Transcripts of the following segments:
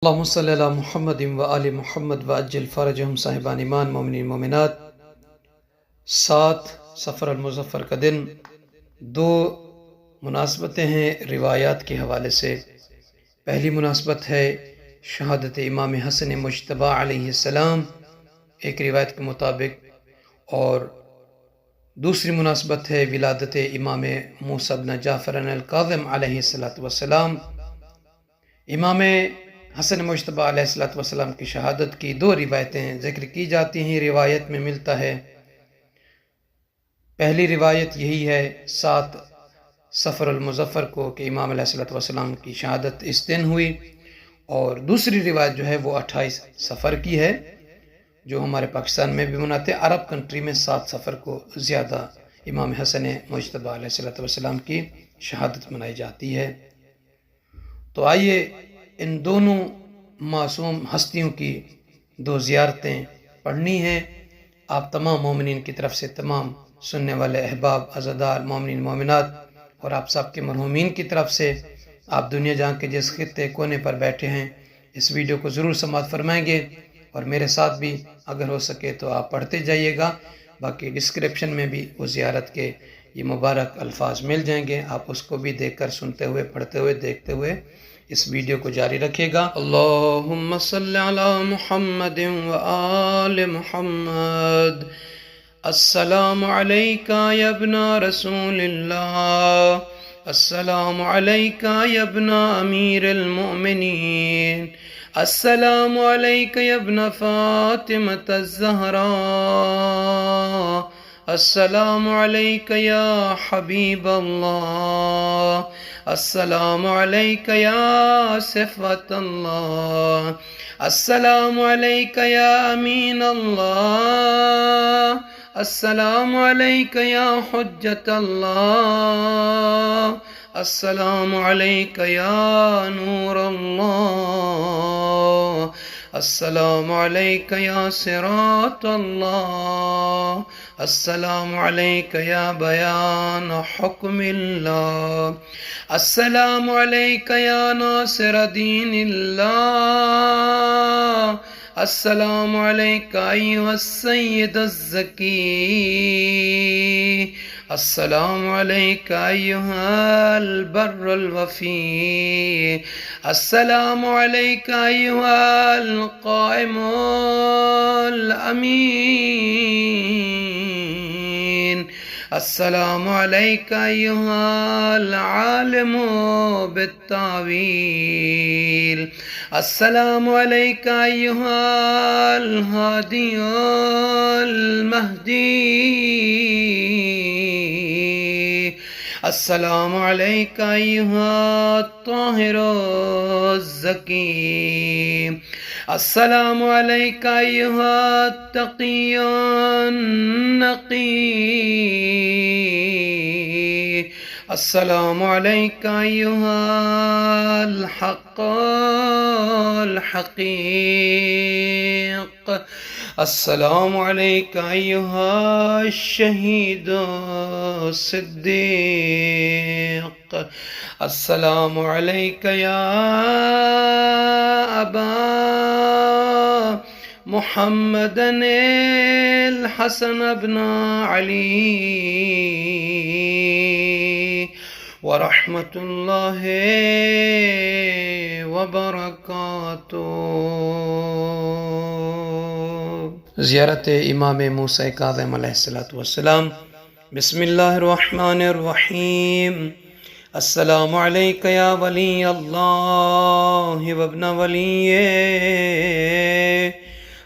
اللہم صلی علی محمد و آل محمد و عجل فرجہم صاحبان ایمان مومنین مومنات۔ 7 سفر المظفر کا دن، 2 مناسبتیں ہیں روایات کے حوالے سے۔ پہلی مناسبت ہے شہادت امام حسن مجتبیٰ علیہ السلام ایک روایت کے مطابق، اور دوسری مناسبت ہے ولادت امام موسیٰ بن جعفر الکاظم علیہ السلام۔ امام حسن مجتبیٰ علیہ السلام کی شہادت کی 2 روایتیں ذکر کی جاتی ہیں، روایت میں ملتا ہے۔ پہلی روایت یہی ہے 7 سفر المظفر کو کہ امام علیہ السلام کی شہادت اس دن ہوئی، اور دوسری روایت جو ہے وہ 28 سفر کی ہے، جو ہمارے پاکستان میں بھی مناتے ہیں۔ عرب کنٹری میں 7 سفر کو زیادہ امام حسن مجتبیٰ علیہ السلام کی شہادت منائی جاتی ہے۔ تو آئیے ان دونوں معصوم ہستیوں کی 2 زیارتیں پڑھنی ہیں۔ آپ تمام مومنین کی طرف سے، تمام سننے والے احباب عزادار مومنین مومنات، اور آپ سب کے مرحومین کی طرف سے، آپ دنیا جہاں کے جس خطے کونے پر بیٹھے ہیں اس ویڈیو کو ضرور سماعت فرمائیں گے، اور میرے ساتھ بھی اگر ہو سکے تو آپ پڑھتے جائیے گا۔ باقی ڈسکرپشن میں بھی وہ زیارت کے یہ مبارک الفاظ مل جائیں گے، آپ اس کو بھی دیکھ کر سنتے ہوئے، پڑھتے ہوئے، دیکھتے ہوئے اس ویڈیو کو جاری رکھے گا۔ اللہم صلی علی محمد و آل محمد۔ السلام علیکہ یا ابن رسول اللہ، السلام علیکہ یا ابن امیر المؤمنین، السلام علیکہ یا ابن فاطمۃ الزہراء، السلام علیکہ یا حبیب اللہ، السلام علیکہ یا صفوۃ اللہ، السلام علیکہ یا امین اللہ، السلام علیکہ یا حجت اللہ، السلام علیکہ یا نور اللہ، السلام علیکہ یا صراط اللہ، السلام علیکہ یا بیان حکم اللہ، السلام علیکہ یا ناصر دین اللہ، السلام علیکہ ایھا السید الزکی، السلام علیکہ ایھا البر الوفی، السلام علیکہ ایھا القائم الامین، السلام علیکہ ایھا العالم بالتاویل، السلام علیکہ ایھا الہادی المہدی، السلام علیکہ ایھا الطاہر الزکی، السلام علیکہ ایھا التقی النقی، السلام علیکہ ایھا الحق الحقیق، السلام علیکہ ایھا الشہید الصدیق، السلام علیکہ یا ابا محمد الحسن بن علی ورحمۃ اللہ وبرکاتہ۔ زیارت امام موسیٰ کاظم علیہ السلام۔ بسم اللہ الرحمن الرحیم۔ السلام علیکہ یا ولی اللہ وابن ولیہ،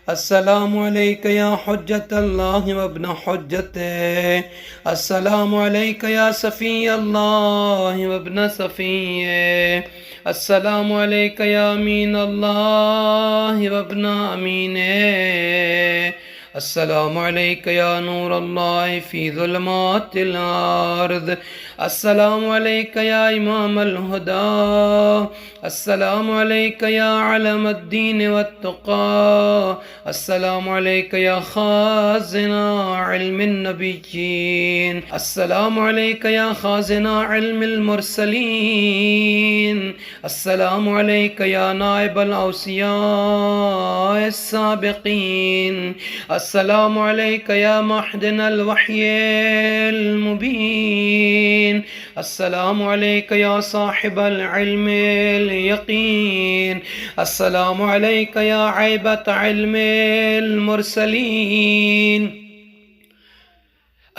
السلام علیکہ یا حجت اللہ وابن حجتہ، السلام علیکہ یا صفی اللہ وابن صفیہ، السلام علیکہ یا امین اللہ وابن امینہ، السلام عليك يا نور الله في ظلمات الأرض. السلام عليك يا إمام الهدى. السلام عليك يا علم الدين والتقى. السلام عليك يا خازن علم النبيين. السلام عليك يا خازن علم المرسلين. السلام عليك يا نائب الأوصياء السابقين. السلام عليك يا محدن الوحي المبين. السلام عليك يا صاحب العلم اليقين. السلام عليك يا عيبة علم المرسلين.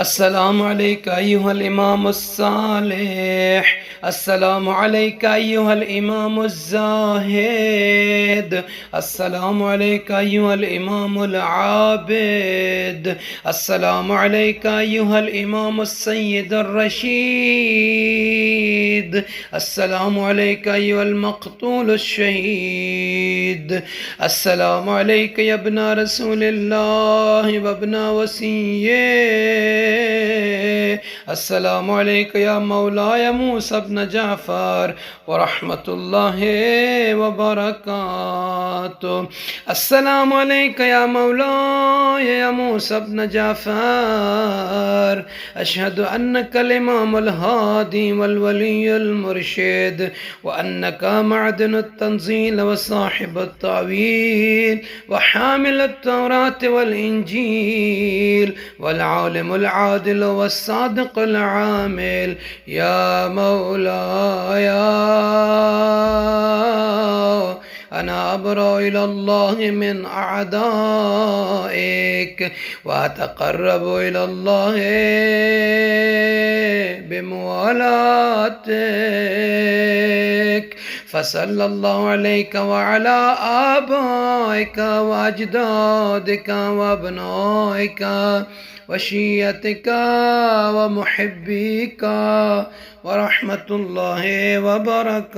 السلام عليك أيها الإمام الصالح. السلام عليك أيها الإمام الزاهد. السلام عليك أيها الإمام العابد. السلام عليك أيها الإمام السيد الرشيد. السلام عليك أيها المقتول الشهيد. السلام عليك يا ابن رسول الله وابن وصيه. السلام عليك يا مولاي موسى بن جعفر ورحمة الله وبركاته. السلام عليك يا مولاي يا موسى بن جعفر. أشهد أنك الإمام الهادي والولي المرشد، وأنك معدن التنزيل وصاحب التأويل وحامل التوراة والإنجيل والعالم العادل والصادق العامل. يا مولاي أنا أبرأ إلى الله من أعدائك وأتقرب إلى الله بموالاتك. فصلى الله عليك وعلى آبائك وأجدادك وأبنائك وشيتك ومحبيك ورحمة الله وبركاته.